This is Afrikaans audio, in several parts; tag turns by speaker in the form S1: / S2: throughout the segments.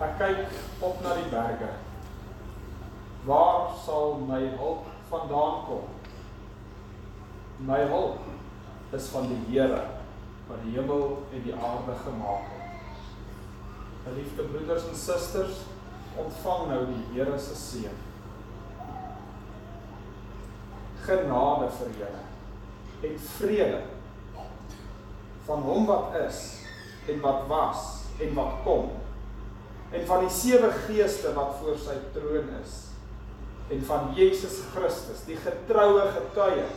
S1: Ek kyk op na die berge. Waar sal my hulp vandaan kom? My hulp is van die Here, wat die hemel en die aarde gemaak het. Geliefde broeders en susters, ontvang nou die Here se seën. Genade vir julle en vrede van hom wat is en wat was en wat kom, en van die 7 geeste wat voor sy troon is, en van Jesus Christus, die getroue getuie,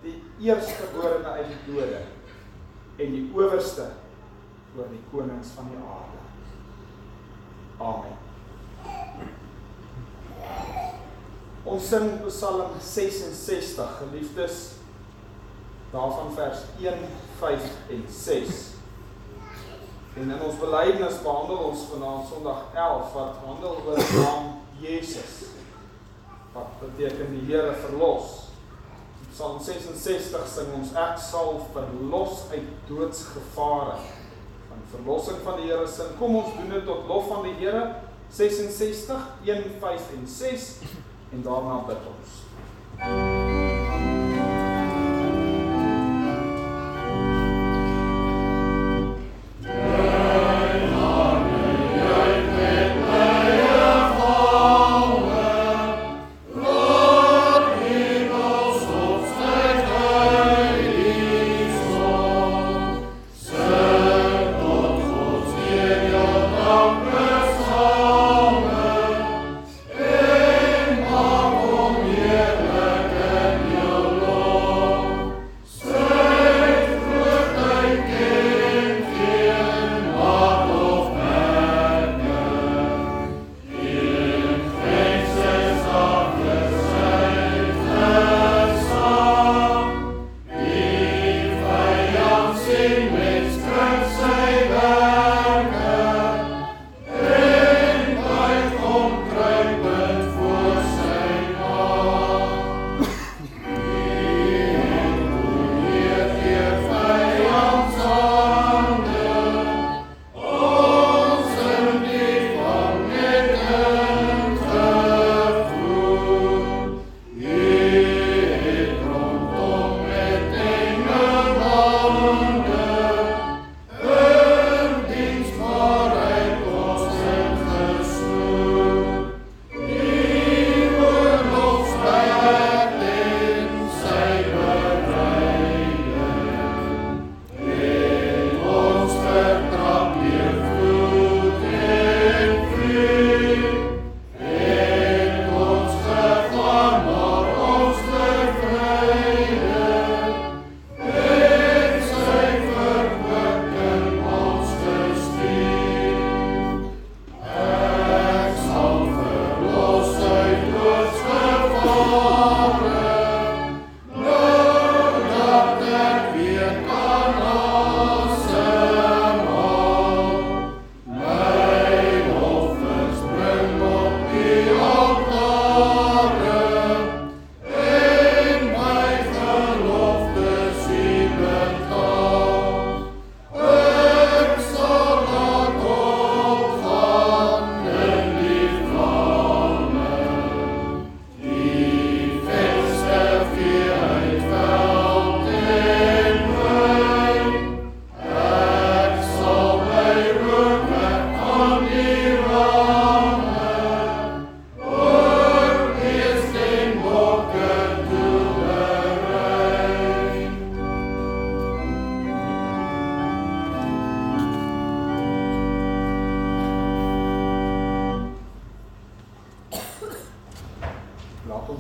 S1: die eerstgeborene uit die dode, en die owerste oor die konings van die aarde. Amen. Ons sing Psalm 66, geliefdes, daarvan vers 1, 5 en 6. En in ons belydenis behandel ons vanaand Sondag 11, wat handel oor Naam Jesus, wat beteken die Here verlos. In Psalm 66 sing ons, ek sal verlos uit doodsgevare. Van verlossing van die Here sing, kom ons doen dit tot lof van die Here, 66, 1, 5 en 6, en daarna bid ons.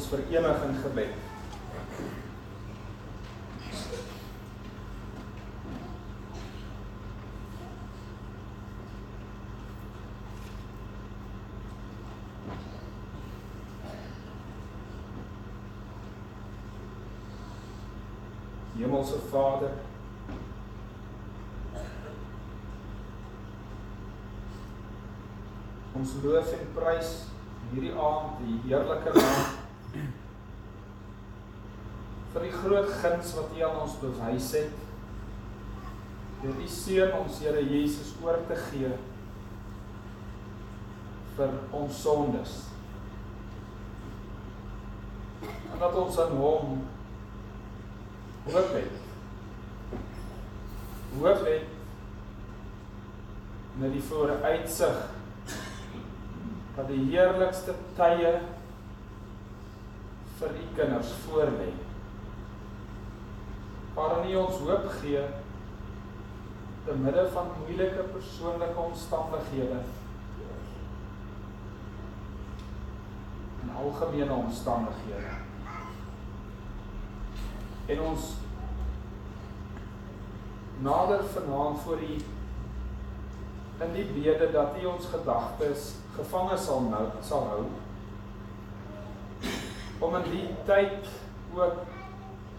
S1: Verenig in gebed. Hemelse Vader, ons loof en prys hierdie aand die heerlike naam vir die groot guns wat U aan ons bewys het, deur U Seun ons Here Jesus oor te gee, vir ons sondes. En dat ons in hom hoop het. Hoop het met die vooruitsig dat die heerlikste tye vir die kinders voorlê. Waarin hy ons hoop gee te midde van moeilike persoonlike omstandighede en algemene omstandighede. En ons nader vanaand voor die in die bede dat hy ons gedagtes gevange sal hou, om in die tyd ook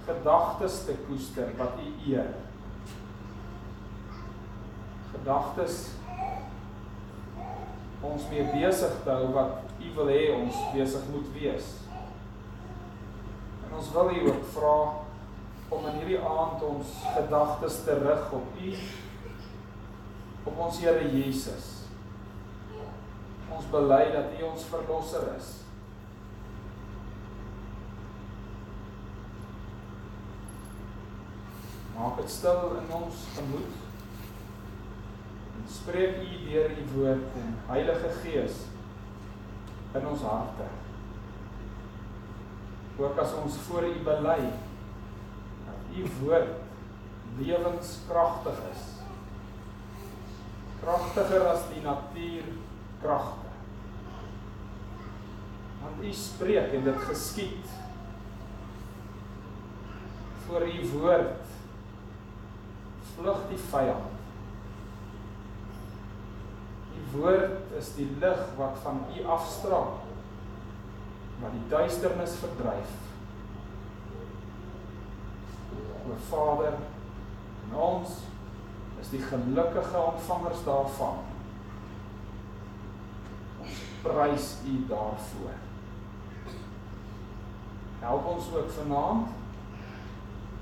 S1: gedagtes te koester wat u eer. Gedagtes ons mee besig te hou wat u wil hê ons besig moet wees. En ons wil u ook vra om in hierdie aand ons gedagtes te rig op u, op ons Here Jesus. Ons bely dat u ons verlosser is. Maak het stil in ons gemoed en spreek u deur u woord en Heilige Gees in ons harte. Ook as ons voor u bely dat u woord lewenskragtig is. Kragtiger as die natuurkragte. Want u spreek en dit geskied. Voor u woord vlug die vyand. Die woord is die lig wat van u afstraal, wat die duisternis verdryf. O Vader, en ons is die gelukkige ontvangers daarvan. Ons prys u daarvoor. Help ons ook vanaand,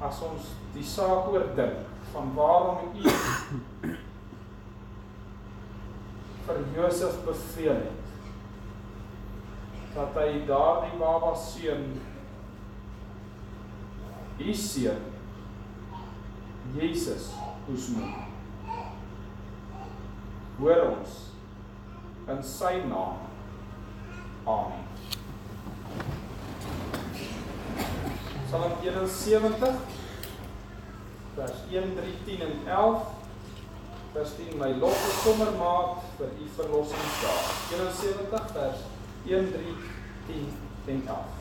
S1: as ons die saak oordink, van waarom u vir Josef beveel het, dat hy daardie baba seun, u seun, Jesus, moes noem. Hoor ons in sy naam. Amen. Psalm 71, vers 1, 3, 10 en 11. Vers 10, my lof is sommermaat vir u verlossingsdaag. 71, vers 1, 3, 10 en 11.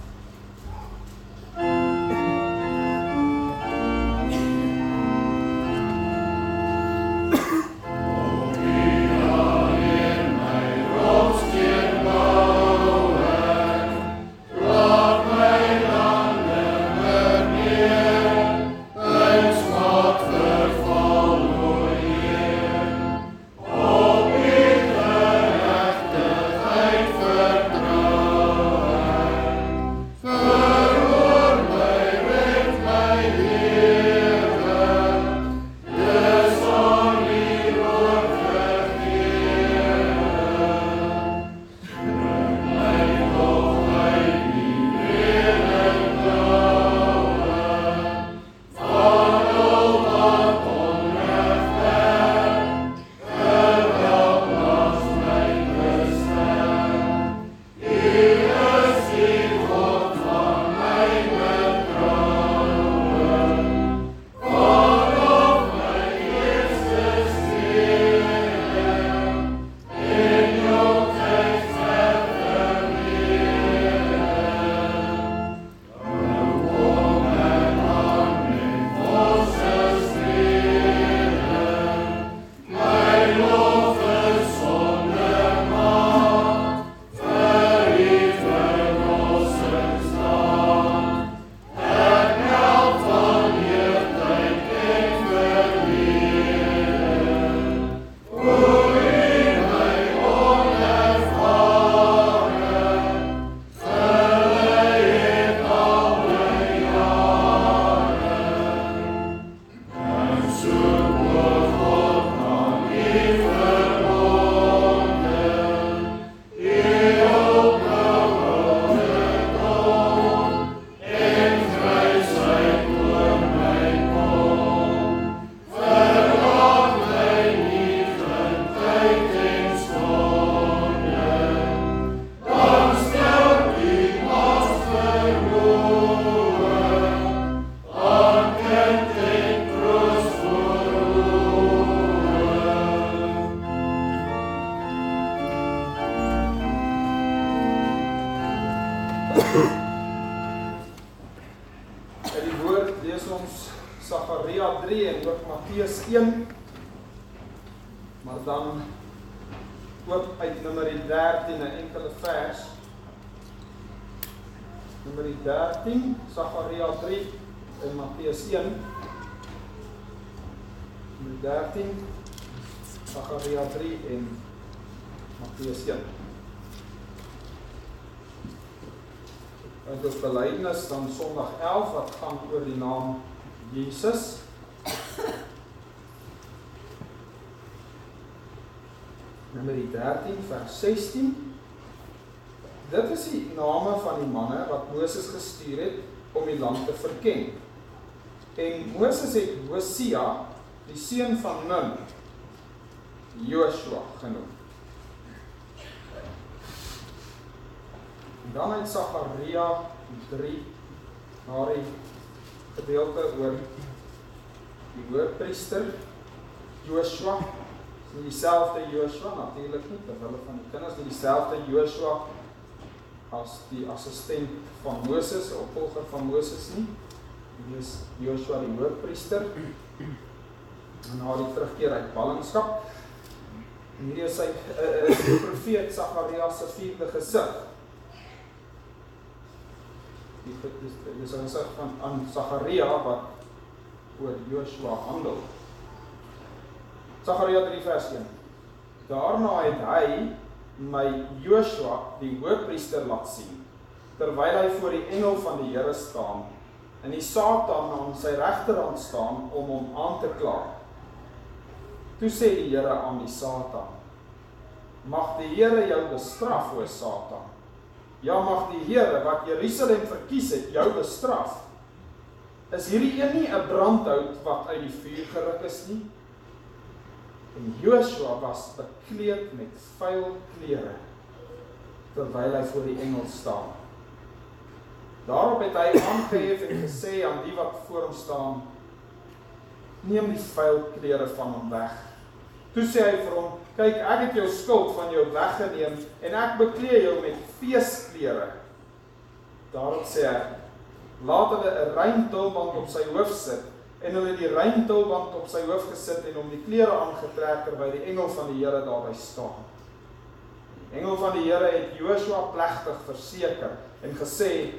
S1: Uit die woord lees ons Sagaria 3 en ook Matteus 1, maar dan ook uit Numeri 13 'n enkele vers. Numeri 13, Sagaria 3 en Matteus 1. Numeri 13, Sagaria 3 en Matteus 1. En ons belydenis dan Sondag 11 wat gaan oor die naam Jesus. Numeri 13 vers 16. Dit is die name van die manne wat Moses gestuur het om die land te verken. En Moses het Hosea, die seun van Nun, Joshua genoem. En dan uit Sagaria 3, na die gedeelte oor die hoofpriester, Joshua, is nie dieselfde Joshua, natuurlijk nie, terwille van die kinders, nie dieselfde Joshua as die assistent van Moses, die opvolger van Moses nie. Hier is Joshua die hoofpriester, en na die terugkeer uit ballingskap. En hier is die profeet Sagaria se 4de gesig. Dit is 'n gesig aan Sagaria wat oor Joshua handel. Sagaria 3 vers 1. Daarna het hy my Joshua die hoofpriester laat sien, terwyl hy voor die engel van die Here staan, en die Satan aan sy regterhand staan om hom aan te kla. Toe sê die Here aan die Satan: Mag die Here jou bestraf, o Satan. Ja, mag die Here wat Jerusalem verkies het, jou bestraf. Is hierdie een nie 'n brandhout wat uit die vuur geruk is nie? En Joshua was bekleed met vuil klere, terwyl hy voor die engel staan. Daarop het hy aangehef en gesê aan die wat voor hom staan: Neem die vuil klere van hom weg. Toe sê hy vir hom: Kyk, ek het jou skuld van jou weggeneem en ek beklee jou met feesklere. Daarop sê hy: Laat hulle 'n rein tulband op sy hoof sit, en hulle die rein tulband op sy hoof gesit en hom die klere aangetrek terwyl die engel van die Here daarby staan. Die engel van die Here het Joshua plegtig verseker en gesê: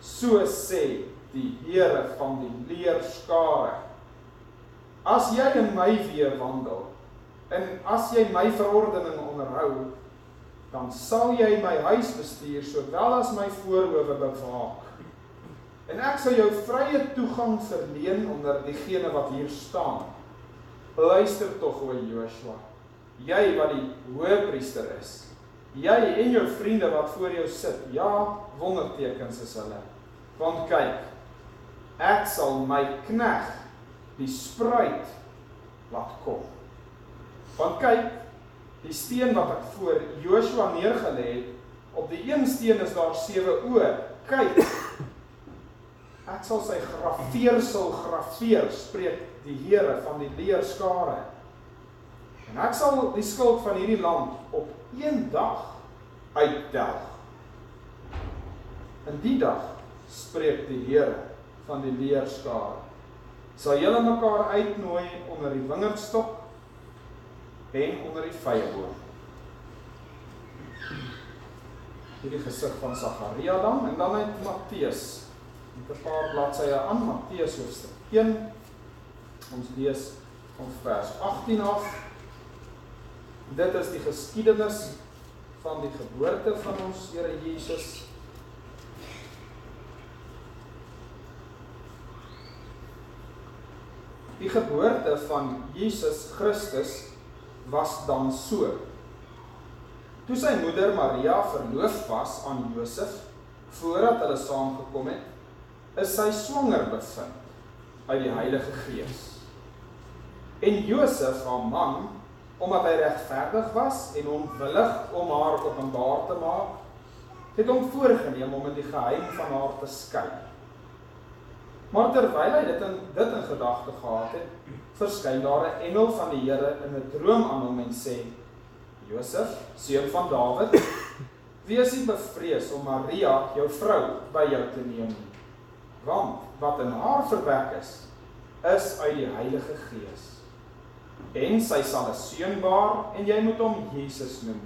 S1: So sê die Here van die leerskare: As jy in my weë wandel, en as jy my verordening onderhou, dan sal jy my huis bestuur, sowel as my voorhoewe bewaak. En ek sal jou vrye toegang verleen onder diegene wat hier staan. Luister tog, o Joshua, jy wat die hoëpriester is, jy en jou vriende wat voor jou sit, ja, wondertekens is hulle. Want kyk, ek sal my knegt, die spruit, laat kom. Want kyk, die steen wat ek voor Joshua neergelê het, op die een steen is daar 7 oë. Kyk, ek sal sy grafeersel grafeer, spreek die Here van die leerskare. En ek sal die skuld van hierdie land op een dag uittelg. In die dag, spreek die Here van die leerskare, sal julle mekaar uitnooi onder die wingerdstok en onder die vyeboom. Hierdie gesig van Sagaria dan, en dan uit Matteus. Met 'n paar bladsye aan, Matteus hoofstuk 1. Ons lees van vers 18 af. Dit is die geskiedenis van die geboorte van ons Here Jesus. Die geboorte van Jesus Christus was dan so. Toe sy moeder Maria verloof was aan Josef, voordat hulle saamgekom het, is sy swanger bevind uit die Heilige Gees. En Josef, haar man, omdat hy regverdig was en onwillig om haar openbaar te maak, het hom voorgeneem om in die geheim van haar te skei. Maar terwyl hy dit in gedagte gehad het, verskyn daar 'n engel van die Here in 'n droom aan hom en sê: Josef, seun van Dawid, wees nie bevrees om Maria, jou vrou, by jou te neem nie. Want wat in haar verwek is uit die Heilige Gees. En sy sal 'n seun baar, en jy moet hom Jesus noem.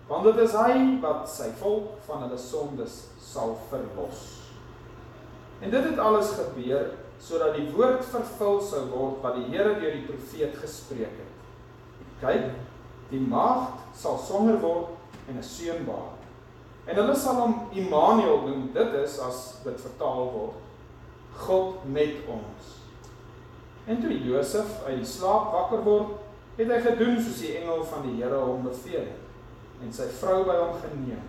S1: Want dit is hy wat sy volk van hulle sondes sal verlos. En dit het alles gebeur, sodat die woord vervul sou word wat die Here deur die profeet gespreek het. Kyk, die maagd sal swanger word en 'n seun baar. En hulle sal hom Immanuel noem, dit is, as dit vertaal word, God met ons. En toe Josef uit die slaap wakker word, het hy gedoen soos die engel van die Here hom beveel het, en sy vrou by hom geneem.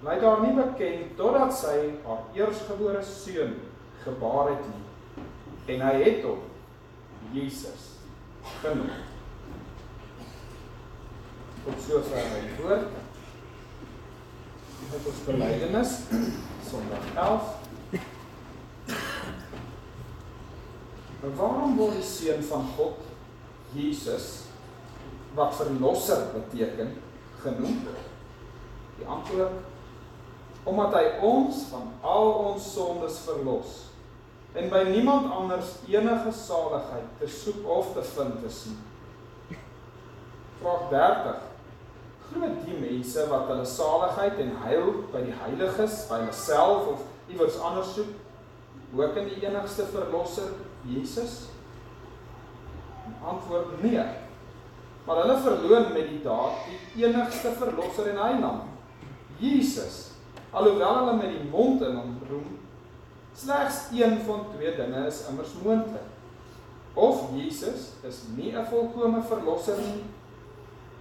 S1: Hy het haar nie beken, totdat sy haar eersgebore seun gebaar het nie, en hy het hom Jesus genoem. Tot sover die woord. Dit is belydenis, Sondag 11. Maar waarom word die seun van God, Jesus, wat verlosser beteken, genoem? Die antwoord, omdat hy ons van al ons sondes verlos, en by niemand anders enige saligheid te soek of te vind is nie. Vraag 30. Glo die mense wat hulle saligheid en heil by die heiliges, by hulle self of iewers anders soek, ook in die enigste verlosser, Jesus? Antwoord nee. Maar hulle verloon met die daad die enigste verlosser en heiland, Jesus, alhoewel hulle met die mond in hom roem. Slegs een van twee dinge is immers moontlik. Of Jesus is nie 'n volkome verlosser nie,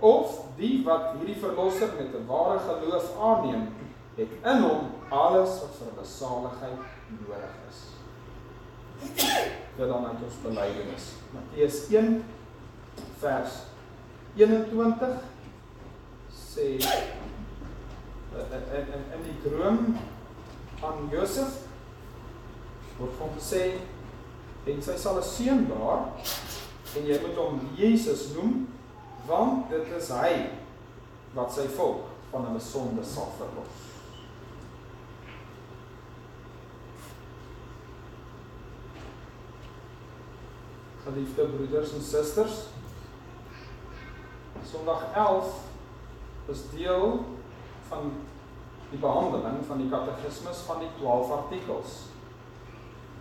S1: of die wat hierdie verlosser met 'n ware geloof aanneem, het in hom alles wat vir hulle saligheid nodig is. Dit dan uit ons belydenis. Matteus 1 vers 21 sê in die droom aan Josef word van gesê, en sy sal 'n seun baar, en jy moet hom Jesus noem, want dit is hy wat sy volk van hulle sonde sal verlos. Geliefde broeders en susters, Sondag 11 is deel van die behandeling van die katekismus van die 12 artikels.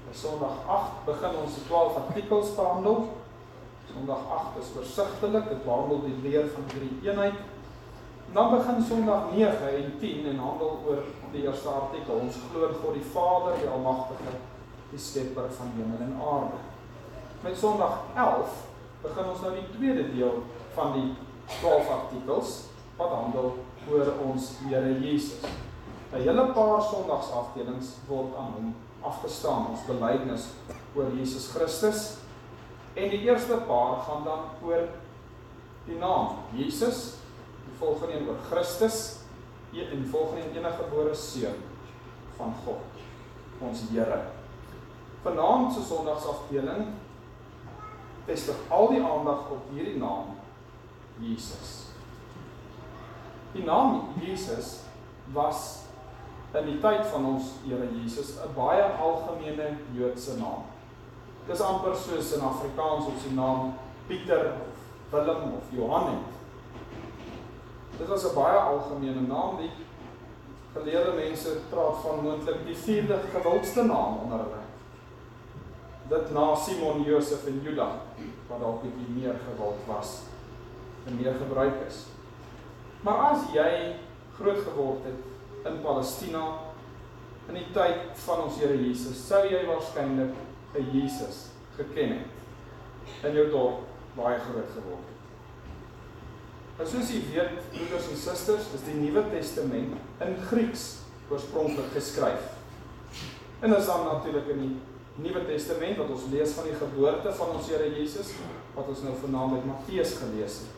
S1: By Sondag 8 begin ons die 12 artikels behandel. Sondag 8 is oorsigtelik, dit behandel die leer van drie eenheid. En dan begin Sondag 9 en 10 en handel oor die eerste artikel. Ons glo in God die Vader, die Almagtige, die skepper van hemel en aarde. Met Sondag 11 begin ons nou die tweede deel van die 12 artikels, wat handel oor ons Here Jesus. 'n Hele paar Sondagsafdelings word aan hom afgestaan, ons belydenis oor Jesus Christus. En die eerste paar gaan dan oor die naam Jesus, die volgende een oor Christus, en die volgende een enige gebore seun van God, ons Here. Vanaand se Sondagsafdeling vestig al die aandag op hierdie naam Jesus. Die naam Jesus was in die tyd van ons Here Jesus 'n baie algemene Joodse naam. Dit is amper soos in Afrikaans ons die naam Pieter of Willem of Johan het. Dit was 'n baie algemene naam. Die geleerde mense praat van moontlik die 4de gewildste naam onder hulle. Dit na Simon, Josef en Juda, wat dalk bietjie meer gewild was en meer gebruik is. Maar as jy groot geword het in Palestina, in die tyd van ons Here Jesus, sou jy waarskynlik 'n Jesus geken het, in jou dorp baie groot geword het. En soos jy weet, broeders en susters, is die Nuwe Testament in Grieks oorspronklik geskryf. En is dan natuurlik in die Nuwe Testament, wat ons lees van die geboorte van ons Here Jesus, wat ons nou vanaand met Matteus gelees het.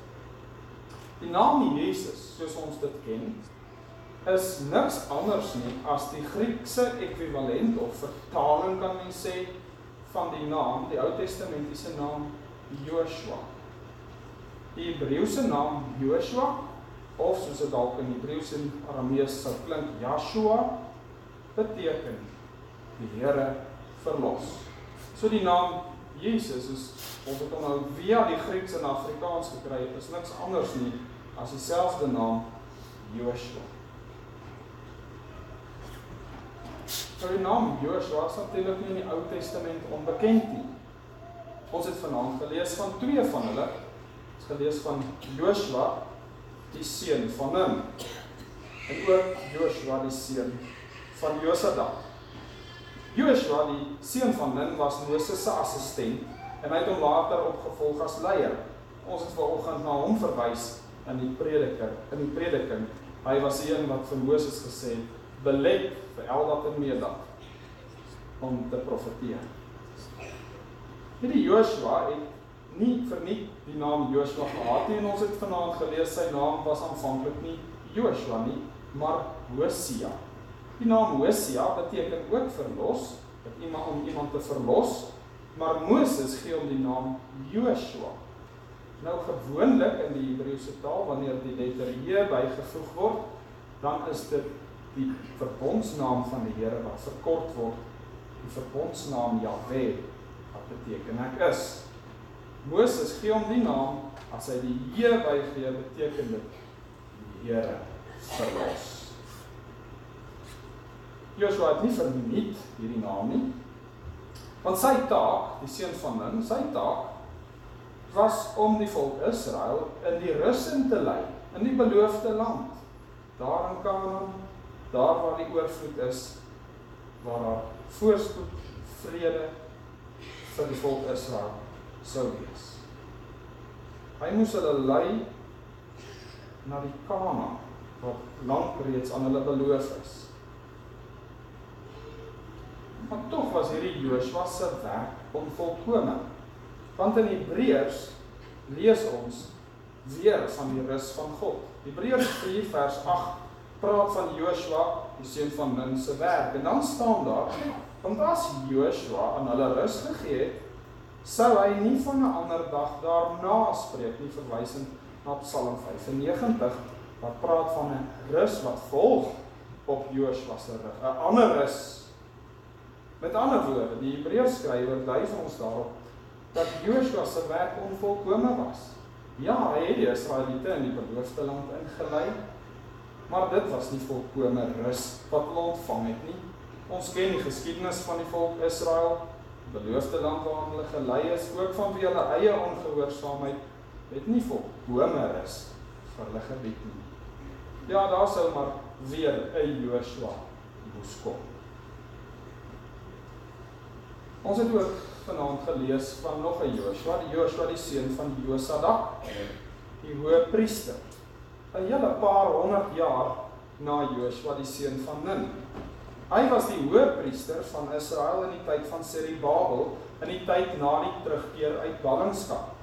S1: Die naam Jesus, soos ons dit ken, is niks anders nie as die Griekse ekwivalent of vertaling, kan mens sê, van die naam, die Ou Testamentiese naam Joshua. Die Hebreëse naam Joshua of soos dit dalk in Hebreëus en Aramees sou klink, Yahshua beteken die Here verlos. So die naam Jesus is, ons het hom nou via die Grieks en Afrikaans gekry, is niks anders nie as dieselfde naam Joshua. So die naam Joshua is natuurlik nie in die Ou Testament onbekend nie. Ons het vanaand gelees van twee van hulle. Ons het gelees van Joshua, die seun van Nun, en ook Joshua, die seun van Josadak. Joshua, die seun van Nun, was Moses se assistent, en hy het hom later opgevolg as leier. Ons het vanoggend na hom verwys in die prediking. Hy was die een wat vir Moses gesê het, belet vir Eldad en Medad om te profeteer. Hierdie Joshua het nie verniet die naam Joshua gehad nie, en ons het vanaand gelees, sy naam was aanvanklik nie Joshua nie, maar Hosea. Die naam Hosea beteken ook verlos, om iemand te verlos, maar Moses gee hom die naam Joshua. Nou gewoonlik in die Hebreëse taal, wanneer die letter J bygevoeg word, dan is dit die verbondsnaam van die Here wat verkort word, die verbondsnaam Jahweh, wat beteken ek is. Moses gee hom die naam, as hy die J bygee, beteken dit die Here verlos. Joshua het nie verniet hierdie naam nie, want sy taak, die seun van Nun, sy taak was om die volk Israel in die rus in te lei, in die beloofde land, daar in Kanaan, daar waar die oorvloed is, waar daar voorspoed, vrede vir die volk Israel sou wees. Hy moes hulle lei na die Kanaan, wat lank reeds aan hulle beloof is. Maar tog was hierdie Joshua se werk onvolkome. Want in Hebreërs lees ons weer van die rus van God. Hebreërs 4 vers 8 praat van Joshua, die seun van Nun se werk. En dan staan daar, want as Joshua aan hulle rus gegee het, sou hy nie van 'n ander dag daarna spreek nie, verwysend na Psalm 95, wat praat van 'n rus wat volg op Joshua se rug, 'n ander rus. Met ander woorde, die Hebreërs skrywer dui vir ons daarop dat Joshua se werk onvolkome was. Ja, hy het die Israeliete in die beloofde land ingelei, maar dit was nie volkome rus wat hulle ontvang het nie. Ons ken die geskiedenis van die volk Israel, die beloofde land waarin hulle gelei is, ook vanweë hulle eie ongehoorsaamheid, het nie volkome rus vir hulle gebied nie. Ja, daar sou maar weer 'n Joshua moes kom. Ons het ook vanaand gelees van nog 'n Joshua, die Joshua die seun van Josadak, die hoëpriester. 'n hele paar honderd jaar na Joshua die seun van Nun. Hy was die hoëpriester van Israel in die tyd van Zerubabel, in die tyd na die terugkeer uit ballingskap.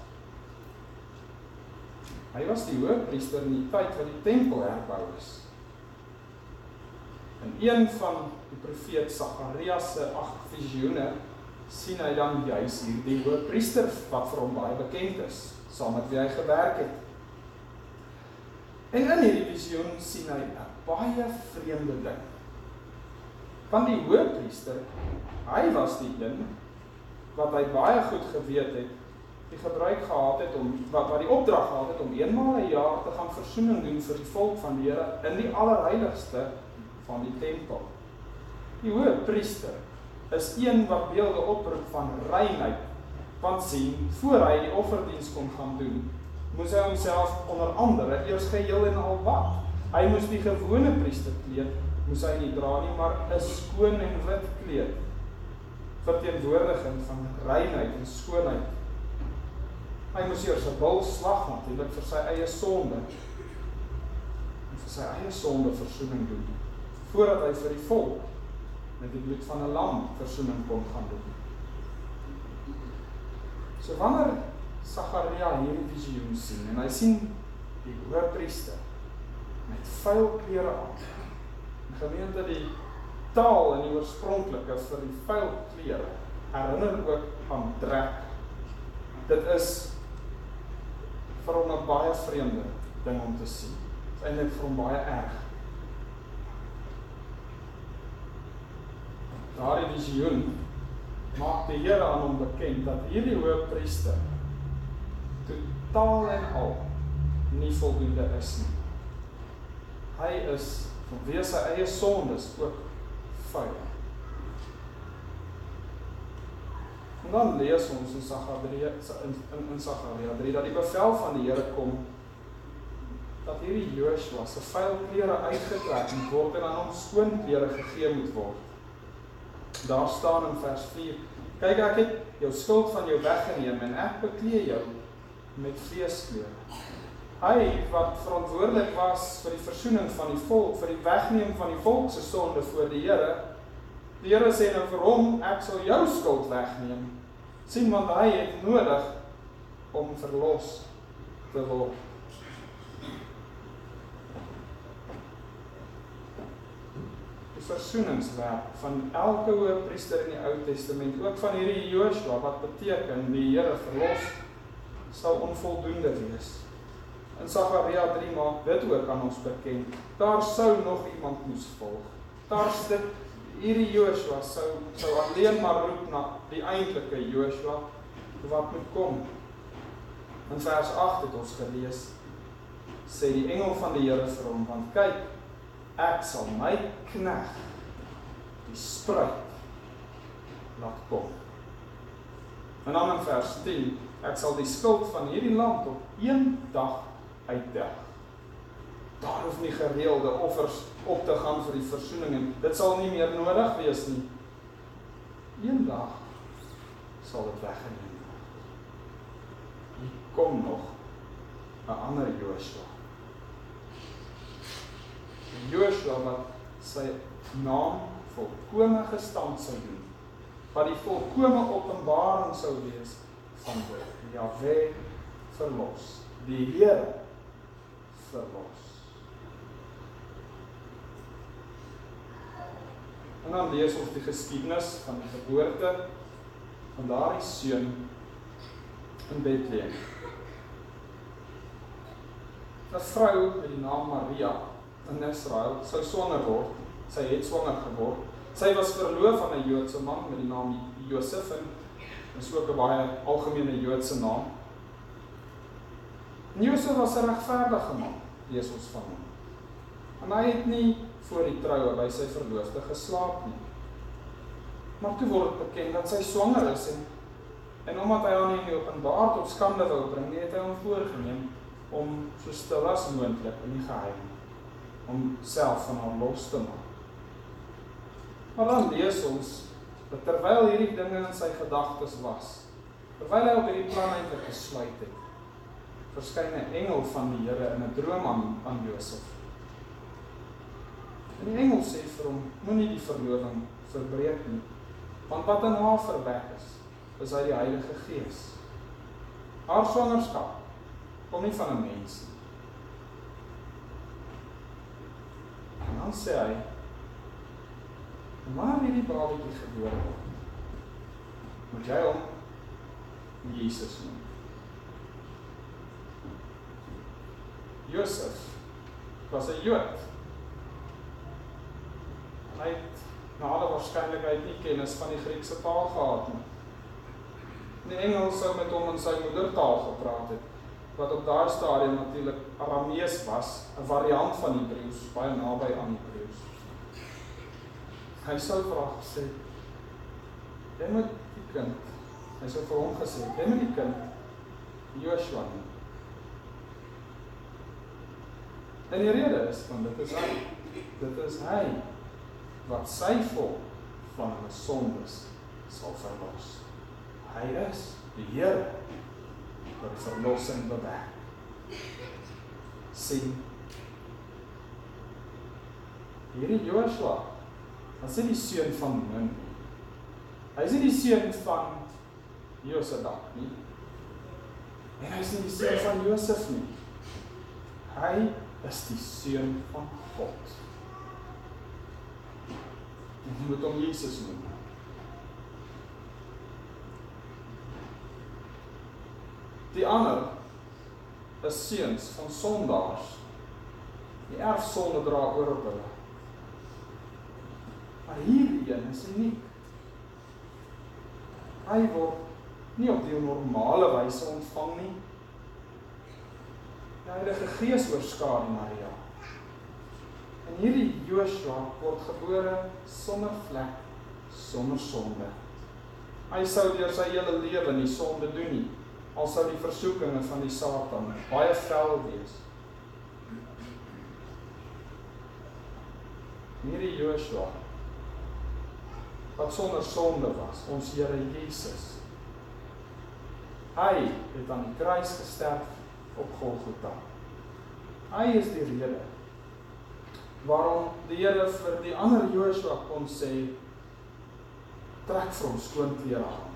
S1: Hy was die hoëpriester in die tyd wat die tempel herbou is. In een van die profeet Sagaria se 8 visioene sien hy dan juis hierdie hoëpriester wat vir hom baie bekend is, saam met wie hy gewerk het. En in hierdie visioen sien hy 'n baie vreemde ding. Want die hoëpriester, hy was die een wat hy baie goed geweet het, die gebruik gehad het wat die opdrag gehad het om eenmaal 'n jaar te gaan versoening doen vir die volk van die Here in die allerheiligste van die tempel. Die hoëpriester is een wat beelde oproep van reinheid, want sien, voor hy die offerdiens kon gaan doen, moes hy homself onder andere eers geheel en al wat. Hy moes die gewone priesterkleed, moes hy nie dra nie, maar 'n skoon en wit kleed, verteenwoordiging van reinheid en skoonheid. Hy moes eers 'n bul slag natuurlik vir sy eie sonde, en vir sy eie sonde versoening doen, voordat hy vir die volk met die bloed van 'n lam versoening kon gaan doen. So wanneer Sagaria hierdie visioen sien, en hy sien die hoëpriester met vuil klere aan, en gemeente die taal in die oorspronklike vir die vuil klere herinner ook aan drek. Dit is vir hom 'n baie vreemde ding om te sien. is eintlik vir hom baie erg. Daardie visioen maak die Here aan hom bekend dat hierdie hoëpriester totaal en al nie voldoende is nie. Hy is vanweë sy eie sondes ook vuil. En dan lees ons in Sagaria 3 dat die bevel van die Here kom dat hierdie Joshua se vuil klere uitgetrek moet word en aan hom skoon klere gegee moet word. Daar staan in vers 4: Kyk, ek het jou skuld van jou weggeneem en ek beklee jou met vleesklere. Hy wat verantwoordelik was vir die versoening van die volk, vir die wegneem van die volk se sonde voor die Here sê nou vir hom, ek sal jou skuld wegneem. Sien, want hy het nodig om verlos te word. Die versoeningswerk van elke hoëpriester in die Ou Testament, ook van hierdie Joshua, wat beteken die Here verlos, sal onvoldoende wees. In Sagaria 3 maak dit ook aan ons bekend. Daar sou nog iemand moes volg. Hierdie Joshua sou alleen maar roep na die eintlike Joshua wat moet kom. In vers 8 het ons gelees, sê die engel van die Here vir hom, want kyk, ek sal my knegt, die spruit, laat kom. En dan in vers 10, ek sal die skuld van hierdie land op 1 dag uittel. Daar hoef nie gereelde offers op te gaan vir die versoening en dit sal nie meer nodig wees nie. 1 dag sal dit weggeneem word. Hier kom nog 'n ander Joshua. Die Joshua wat sy naam volkome gestand sou doen, wat die volkome openbaring sou wees van die Jahwe verlos, die Here verlos. En dan lees ons die geskiedenis van die geboorte van daardie seun in Bethlehem. 'n Vrou met die naam Maria in Israel sou swanger word. Sy het swanger geword. Sy was verloof aan 'n Joodse man met die naam Josef, en is ook 'n baie algemene Joodse naam. En Josef was 'n regverdige man, lees ons van hom. En hy het nie voor die troue by sy verloofde geslaap nie. Maar toe word bekend dat sy swanger is en omdat hy haar nie openbaar tot skande wou bring, het hy hom voorgeneem om so stil as moontlik in die geheim, om self van haar los te maak. Maar dan lees ons dat terwyl hierdie dinge in sy gedagtes was, terwyl hy op hierdie plan eintlik besluit het, verskyn 'n engel van die Here in 'n droom aan Josef. En die engel sê vir hom, moenie die verloving verbreek nie, want wat in haar verwek is uit die Heilige Gees. Haar swangerskap kom nie van 'n mens nie. En dan sê hy, wanneer hierdie babatjie gebore word, moet jy hom Jesus noem. Josef was 'n Jood. Hy het na alle waarskynlikheid nie kennis van die Griekse taal gehad nie. Die engel sou met hom in sy moedertaal gepraat het, wat op daardie stadium natuurlik Aramees was, 'n variant van Hebreëus, baie naby aan Hebreëus. Hy sou vir haar gesê, jy moet die kind, hy sou vir hom gesê, jy moet die kind Joshua noem. En die rede is, want dit is hy, wat sy volk van hulle sondes sal verlos. Hy is die Here wat die verlossing bewerk. Sien, hierdie Joshua, hy is nie die seun van Nun nie. Hy is nie die seun van Josedak nie. En hy is nie die seun van Josef nie. Hy is die seun van God. En jy moet hom Jesus noem. Die ander is seuns van sondaars. Die erfsonde dra oor op hulle. Maar hierdie een is uniek. Hy word nie op die normale wyse ontvang nie. Die Heilige Gees oorskadu Maria. En hierdie Joshua word gebore sonder vlek, sonder sonde. Hy sou deur sy hele lewe nie sonde doen nie, al sou die versoekinge van die Satan baie fel wees. Hierdie Joshua, wat sonder sonde was, ons Here Jesus. Hy het aan die kruis gesterf op Golgotha. Hy is die rede waarom die Here vir die ander Joshua kon sê, trek vir hom skoon klere aan.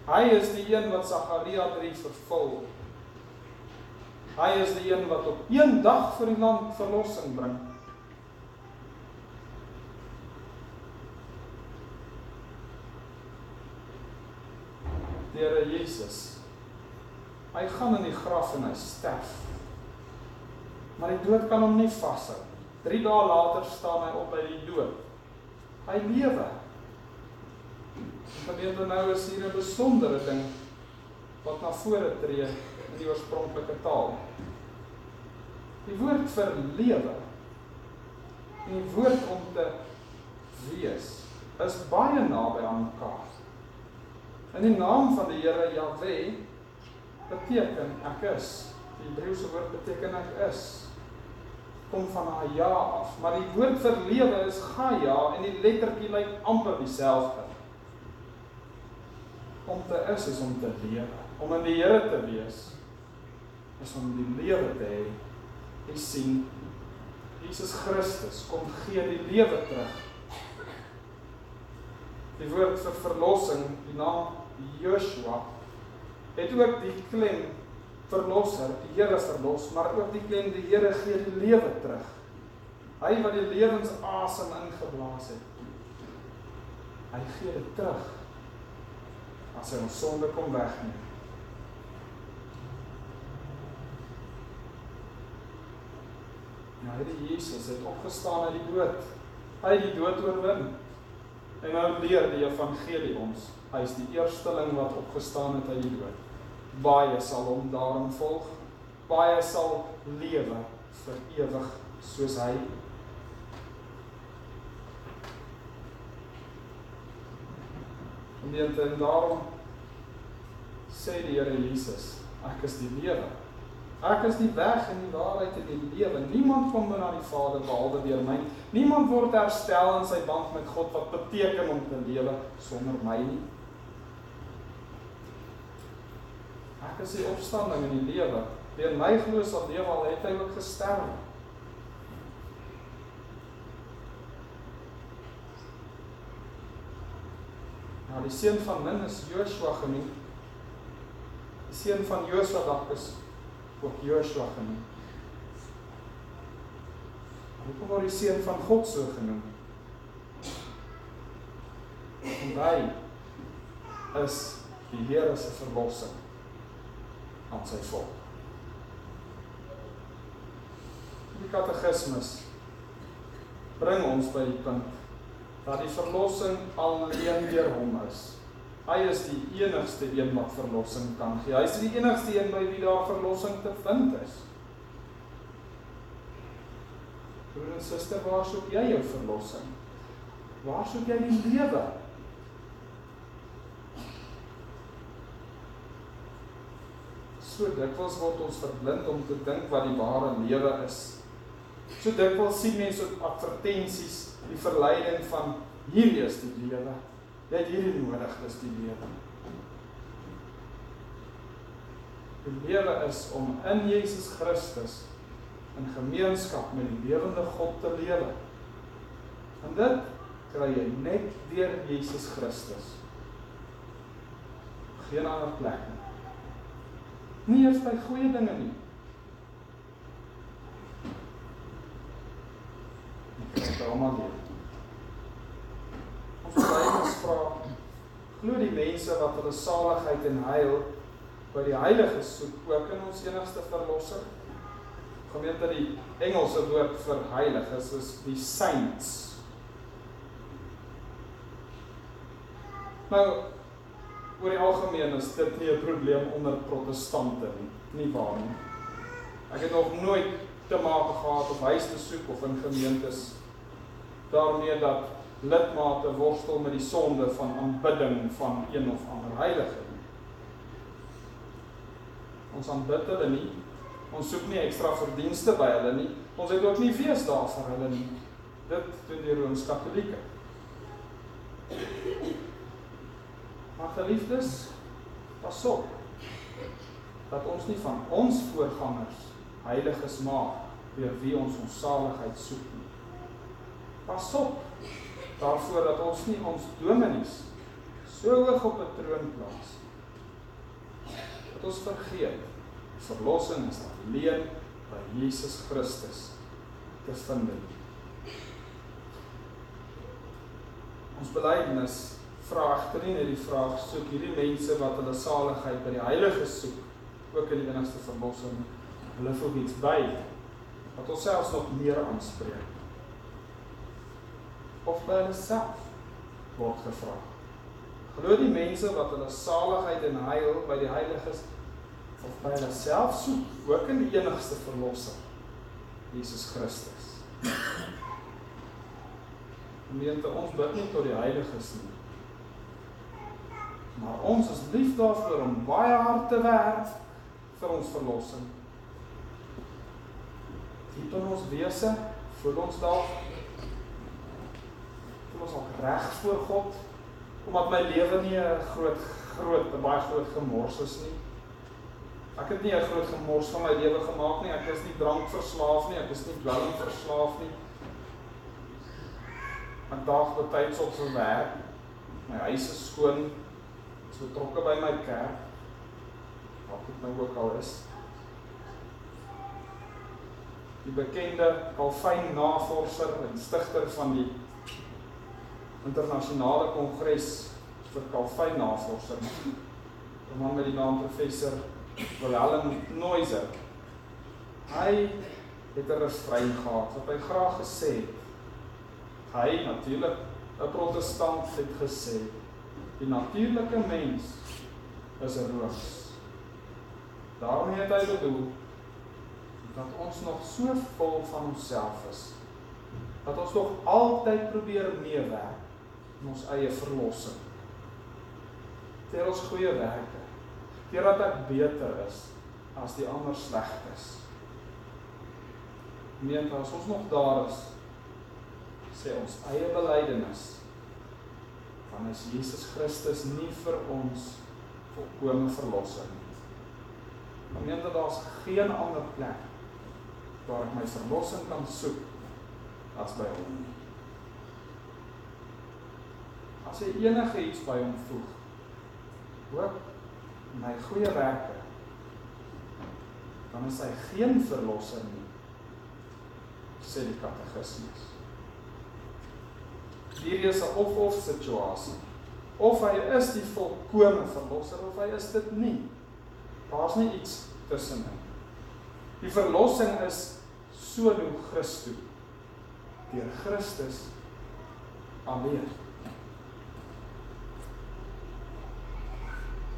S1: Hy is die een wat Sagaria 3 vervul. Hy is die een wat op een dag vir die land verlossing bring. Die Here Jesus, hy gaan in die graf en hy sterf. Maar die dood kan hom nie vashou. 3 dae later staan hy op by die dood. Hy lewe. Gemeente, nou is hier 'n besondere ding wat na vore tree in die oorspronklike taal. Die woord vir lewe en die woord om te wees is baie naby aan mekaar. In die naam van die Here Jahwe beteken ek is. Die Hebreëse woord beteken ek is. Kom van Haya af, maar die woord vir lewe is Gaia en die lettertjie lyk amper dieselfde. Om te is om te lewe. Om in die Here te wees is om die lewe te hê. Jy sien, Jesus Christus kom gee die lewe terug. Die woord vir verlossing, die naam Joshua, het ook die klem verlosser, die Here verlos, maar ook die klem, die Here gee die lewe terug. Hy wat die lewensasem ingeblaas het, hy gee dit terug, as hy ons sonde kom wegneem. Nou, die Jesus het opgestaan uit die dood. Hy het die dood oorwin. En nou leer die evangelie ons, hy is die eersteling wat opgestaan het uit die dood. Baie sal hom daarom volg, baie sal lewe vir ewig soos hy. En daarom sê die Here Jesus, ek is die lewe. Ek is die weg en die waarheid en die lewe. Niemand kom na die Vader behalwe deur my. Niemand word herstel in sy band met God wat beteken om te lewe sonder my nie. Ek is die opstanding en die lewe. Wie in my glo sal lewe al het hy ook gesterwe. Nou die seun van Nun is Joshua genoem. Die seun van Josadak is ook Joshua genoem. Hoekom word die seun van God so genoem? En hy is die Here se verlossing aan sy volk. Die katekismes bring ons by die punt dat die verlossing alleen deur hom is. Hy is die enigste een wat verlossing kan gee. Hy is die enigste een by wie daar verlossing te vind is. Broer en suster, waar soek jy jou verlossing? Waar soek jy die lewe? So dikwels word ons verblind om te dink wat die ware lewe is. So dikwels sien mense op advertensies die verleiding van hierdie is die lewe. Jy het hierdie nodig, dis die lewe. Die lewe is om in Jesus Christus in gemeenskap met die lewende God te lewe. En dit kry jy net deur Jesus Christus. Geen ander plek nie. Nie eers by goeie dinge nie. Ek kry dit allemaal deur. Ons Bybels vra, glo die mense wat hulle saligheid en heil by die heiliges soek ook in ons enigste verlosser? Gemeente, die Engelse woord vir heilig is die saints. Nou, oor die algemeen is dit nie 'n probleem onder protestante nie waar nie. Ek het nog nooit te maak gehad op huis te soek of in gemeentes daarmee dat lidmate worstel met die sonde van aanbidding van een of ander heilige. Ons aanbid hulle nie, ons soek nie ekstra verdienste by hulle nie, ons het ook nie feesdae vir hulle nie. Dit doen die Rooms-Katolieke. Maar geliefdes, pas op, dat ons nie van ons voorgangers heiliges maak, deur wie ons saligheid soek nie. Pas op, daarvoor dat ons nie ons dominees so hoog op 'n troon plaas, dat ons vergeet, verlossing is alleen by Jesus Christus te vind. Ons belydenis vra egter nie net die vraag, soek hierdie mense wat hulle saligheid by die heiliges soek, ook in die enigste verlossing, hulle voeg iets by, wat ons selfs nog meer aanspreek. Of by hulle self word gevra. Glo die mense wat hulle saligheid en heil by die heiliges, of by hulle self soek, ook in die enigste verlosser, Jesus Christus. Gemeente, ons bid nie tot die heiliges nie, maar ons is lief daarvoor om baie hard te werk vir ons verlossing. Diep in ons wese, voel ons daar, voel ons ook reg voor God, omdat my lewe nie 'n baie groot gemors is nie. Ek het nie 'n groot gemors van my lewe gemaak nie, ek is nie drankverslaaf nie, ek is nie dwelmverslaaf nie. Ek daag betyds op vir werk, my huis is skoon, is betrokke by my kerk, wat dit nou ook al is. Die bekende Calvijn navorser en stigter van die internasionale kongres vir Calvijn navorsing, 'n man met die naam professor Wilhelm Neuser. Hy het 'n refrein gehad wat hy graag gesê het. Hy, natuurlik 'n protestant, het gesê, die natuurlike mens is 'n roos. Daarmee het hy bedoel dat ons nog so vol van onsself is, dat ons nog altyd probeer meewerk in ons eie verlossing. Deur ons goeie werke, deurdat ek beter is as die ander sleg is. Gemeente, as ons nog daar is, sê ons eie belydenis, dan is Jesus Christus nie vir ons volkome verlossing nie. Gemeente, daar is geen ander plek waar ek my verlossing kan soek as by hom nie. As jy enige iets by hom voeg, ook my goeie werke, dan is hy geen verlosser nie, sê die katekismes. Hier is 'n of-of situasie. Of hy is die volkome verlosser, of hy is dit nie. Daar's nie iets tussenin. Die verlossing is solo Christo, deur Christus alleen.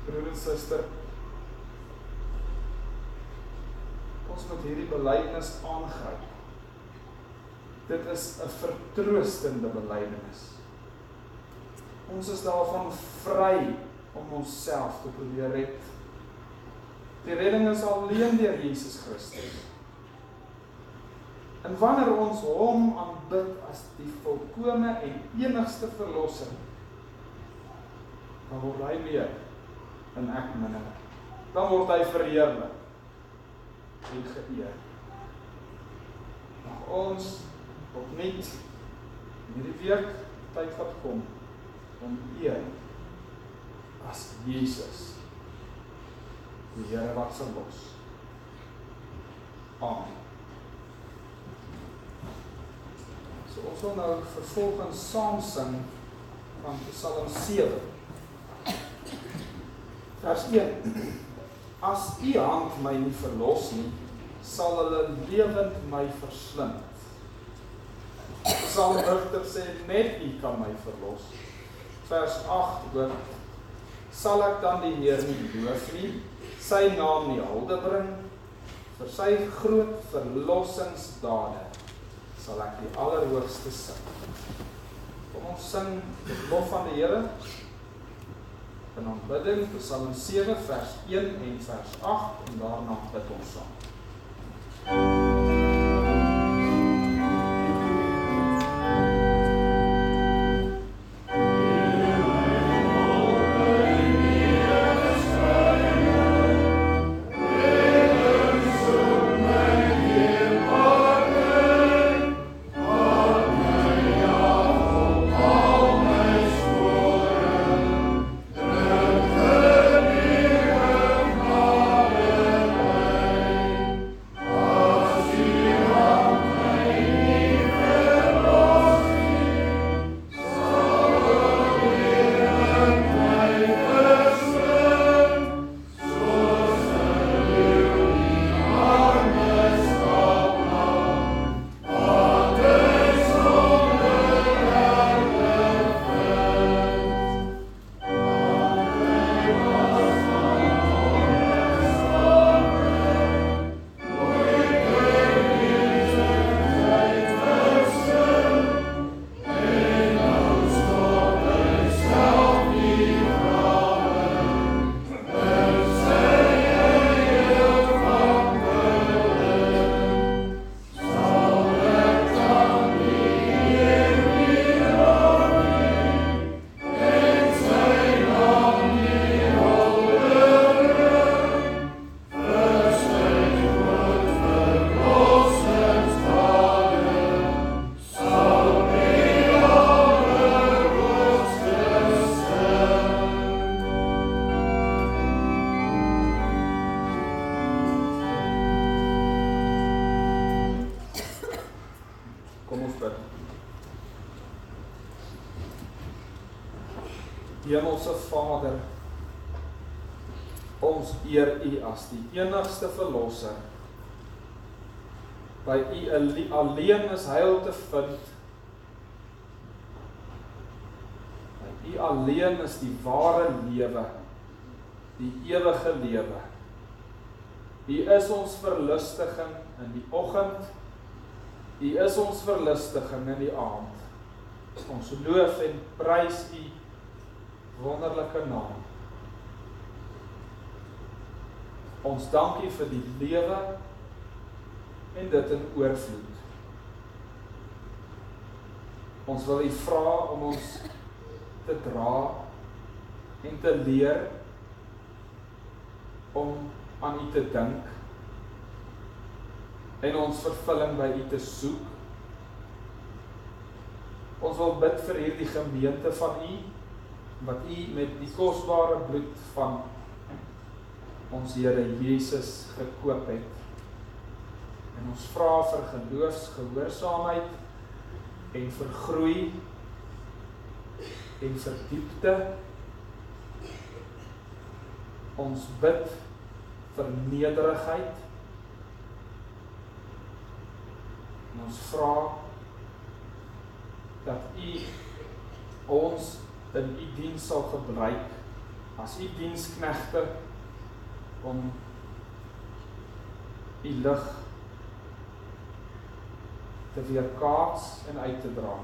S1: Broer en suster, ons moet hierdie belydenis aangryp. Dit is 'n vertroostende belydenis. Ons is daarvan vry om onsself te probeer red. Die redding is alleen deur Jesus Christus. En wanneer ons hom aanbid as die volkome en enigste verlosser, dan word hy meer en ek minder. Dan word hy verheerlik en geëer. Mag ons opnuut in hierdie week tyd wat kom om eer as Jesus, die Here wat verlos. Amen. So ons wil nou vervolgens saam sing van Psalm 7. Vers 1. As u hand my nie verlos nie, sal hulle lewend my verslind. Psalmdigter sê, net U kan my verlos. Vers 8 ook, sal ek dan die Heer nie loof nie, sy naam nie hulde bring, vir sy groot verlossingsdade sal ek die Allerhoogste sing. Kom ons sing die lof van die Here in aanbidding, Psalm 7 vers 1 en vers 8 en daarna bid ons saam. Hemelse Vader, ons eer U as die enigste verlosser. By U alleen is heil te vind. By U alleen is die ware lewe, die ewige lewe. U is ons verlustiging in die oggend, U is ons verlustiging in die aand. Ons loof en prys U wonderlike naam. Ons dank U vir die lewe en dit in oorvloed. Ons wil U vra om ons te dra en te leer om aan U te dink en ons vervulling by U te soek. Ons wil bid vir hierdie gemeente van U, wat U met die kosbare bloed van ons Here Jesus gekoop het. En ons vra vir geloofsgehoorsaamheid en vir groei en vir diepte. Ons bid vir nederigheid. En ons vra dat U ons in U diens sal gebruik as U diensknegte om U lig te weerkaats en uit te dra.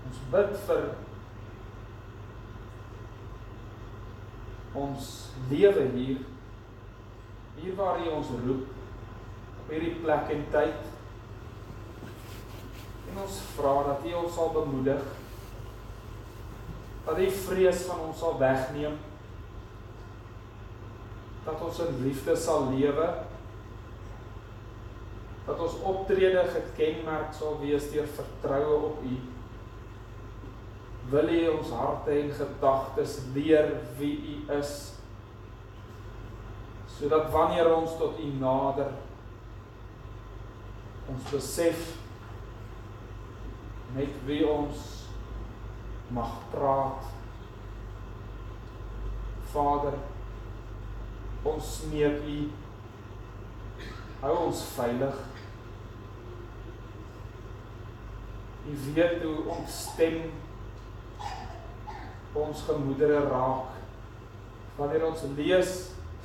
S1: Ons bid vir ons lewe hier waar U ons roep, op hierdie plek en tyd. En ons vra dat U ons sal bemoedig, dat U vrees van ons sal wegneem, dat ons in liefde sal lewe, dat ons optrede gekenmerk sal wees deur vertroue op U. Wil U ons harte en gedagtes leer wie U is, sodat wanneer ons tot U nader, ons besef met wie ons mag praat. Vader, ons smeek U hou ons veilig. U weet hoe ontstem ons gemoedere raak, wanneer ons lees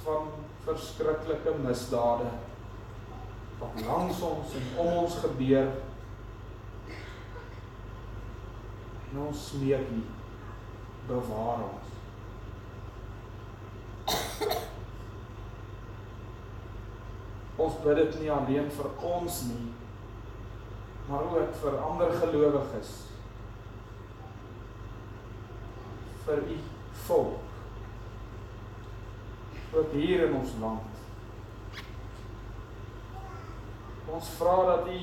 S1: van verskriklike misdade, wat langs ons en om ons gebeur, en ons smeek U, bewaar ons. Ons bid dit nie alleen vir ons nie, maar ook vir ander gelowiges, vir U volk, ook hier in ons land. Ons vra dat U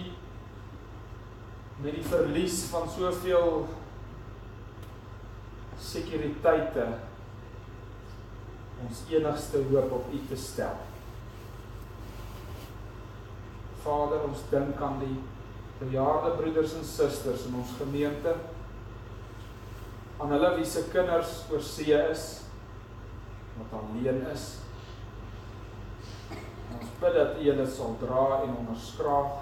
S1: met die verlies van soveel sekuriteite ons enigste hoop op U te stel. Vader, ons dink aan die bejaarde broeders en susters in ons gemeente, aan hulle wie se kinders oor see is, wat alleen is. Ons bid dat U hulle sal dra en onderskraag.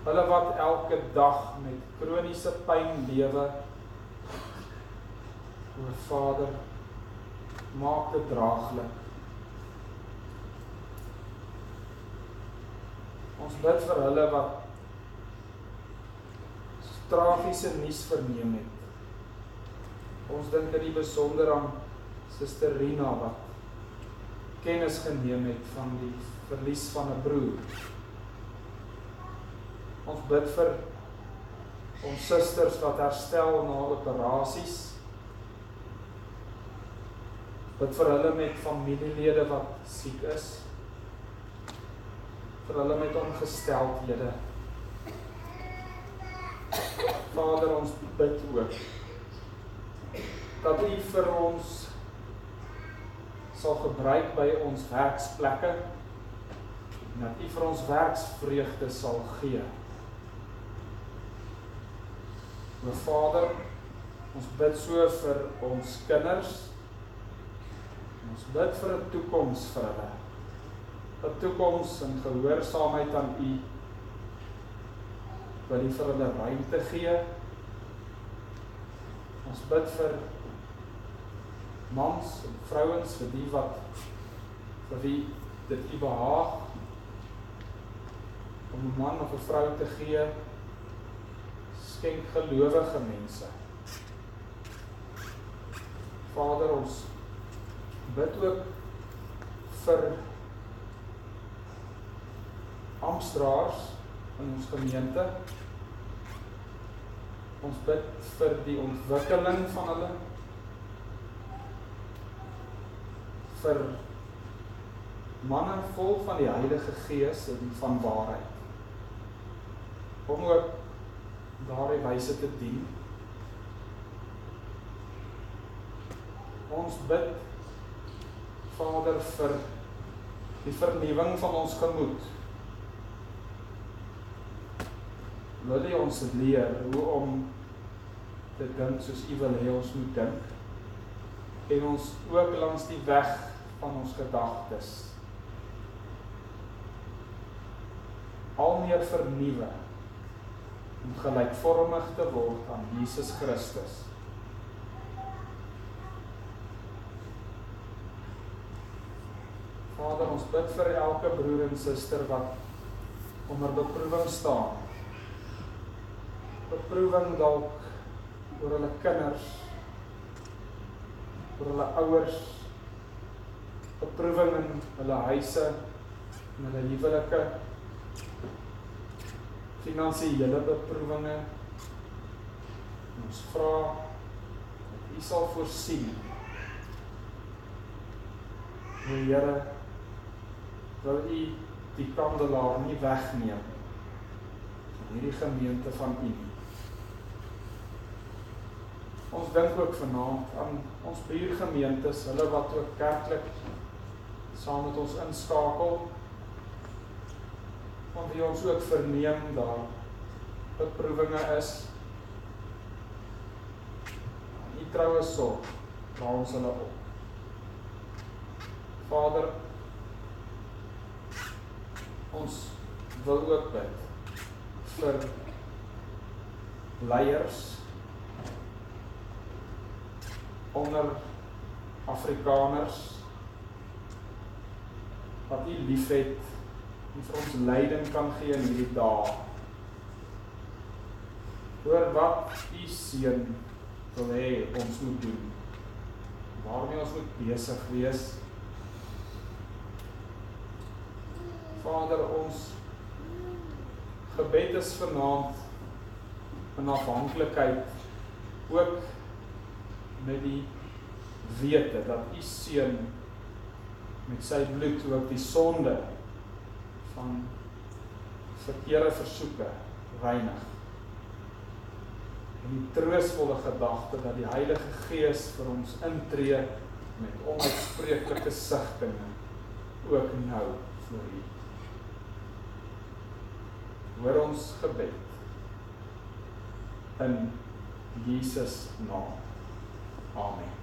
S1: Hulle wat elke dag met kroniese pyn lewe, o Vader, maak dit draaglik. Ons bid vir hulle wat tragiese nuus verneem het. Ons dink in die besonder aan Suster Rina wat kennis geneem het van die verlies van 'n broer. Ons bid vir ons susters wat herstel na operasies. Bid vir hulle met familielede wat siek is. Vir hulle met ongesteldhede. Vader, ons bid ook dat U vir ons sal gebruik by ons werksplekke en dat U vir ons werksvreugde sal gee. O Vader, ons bid so vir ons kinders. Ons bid vir 'n toekoms vir hulle. 'n Toekoms in gehoorsaamheid aan U. Wil U vir hulle ruimte gee. Ons bid vir mans en vrouens, vir die wat, vir wie dit U behaag, om 'n man of 'n vrou te gee. Skenk gelowige mense. Vader, ons bid ook vir amptdraers in ons gemeente. Ons bid vir die ontwikkeling van hulle, vir manne vol van die Heilige Gees en van waarheid, om ook daardie wyse te dien. Ons bid, Vader, vir die vernuwing van ons gemoed. Wil U ons leer hoe om te dink soos U wil hê ons moet dink, en ons ook langs die weg van ons gedagtes al meer vernuwe om gelykvormig te word aan Jesus Christus. Vader, ons bid vir elke broer en suster wat onder beproewing staan. Beproewing dalk oor hulle kinders, oor hulle ouers, beproewing in hulle huise, in hulle huwelike, finansiële beproewinge. Ons vra dat U sal voorsien. O Here, wil U die kandelaar nie wegneem van hierdie gemeente van U nie. Ons dink ook vanaand aan ons buurgemeentes, hulle wat ook kerklik saam met ons inskakel, want wie ons ook verneem daar beproewinge is. U troue sorg, dra ons hulle op. Vader, Ons wil ook bid vir leiers onder Afrikaners wat U liefhet en vir ons leiding kan gee in hierdie dae. Oor wat U seun wil hê ons moet doen, waarmee ons moet besig wees. Vader, ons gebed is vanaand in afhanklikheid, ook met die wete dat U seun met sy bloed ook die sonde van verkeerde versoeke reinig. En die troostvolle gedagte dat die Heilige Gees vir ons intree met onuitspreeklike sigtinge ook nou voor U. Hoor ons gebed in Jesus naam. Amen.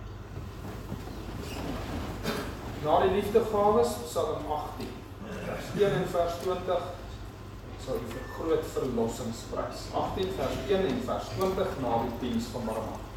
S1: Na die liefdegawes, Psalm 18, vers 1 en vers 20, sal U vir groot verlossingsprys. 18 vers 1 en vers 20 na die diens van Maranatha.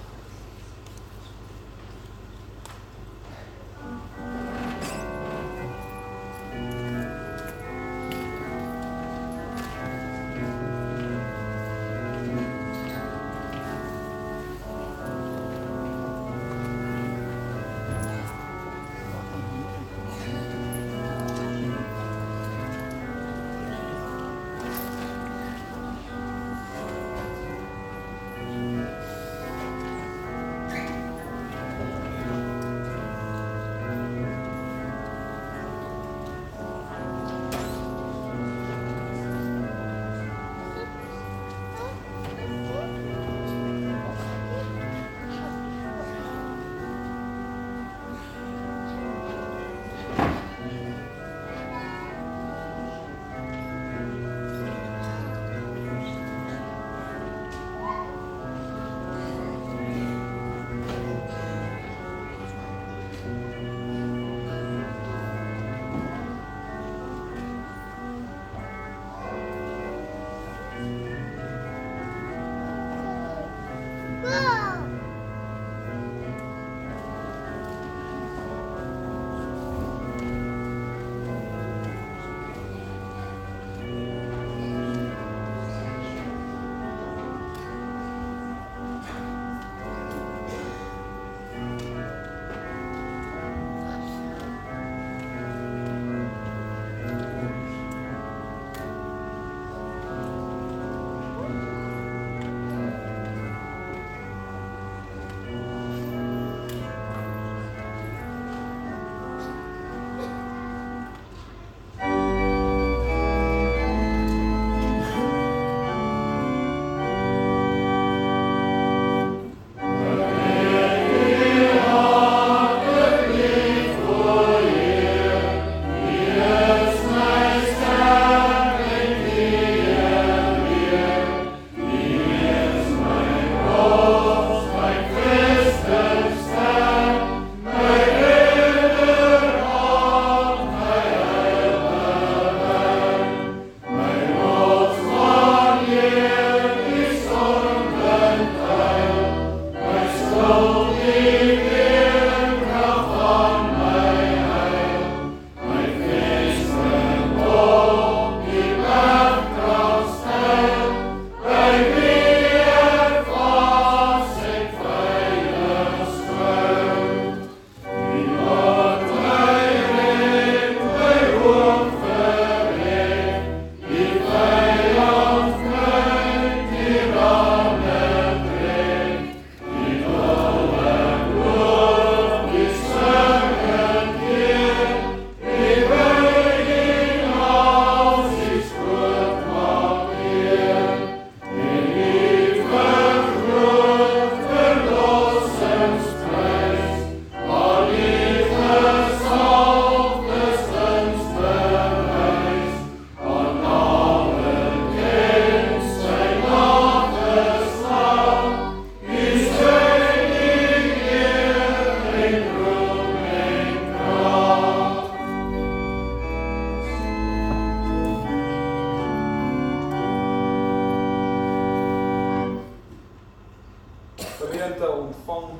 S1: gemeente ontvang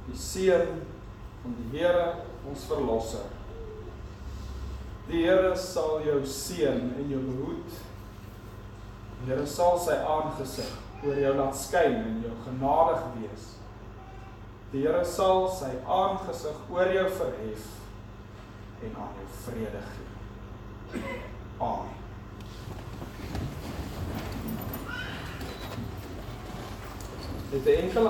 S1: die seën van die Here, ons verlosser. Die Here sal jou seën en jou behoed. Die Here sal sy aangesig oor jou laat skyn en jou genadig wees. Die Here sal sy aangesig oor jou verhef en aan jou vrede gee. Amen. Dit 'n enkele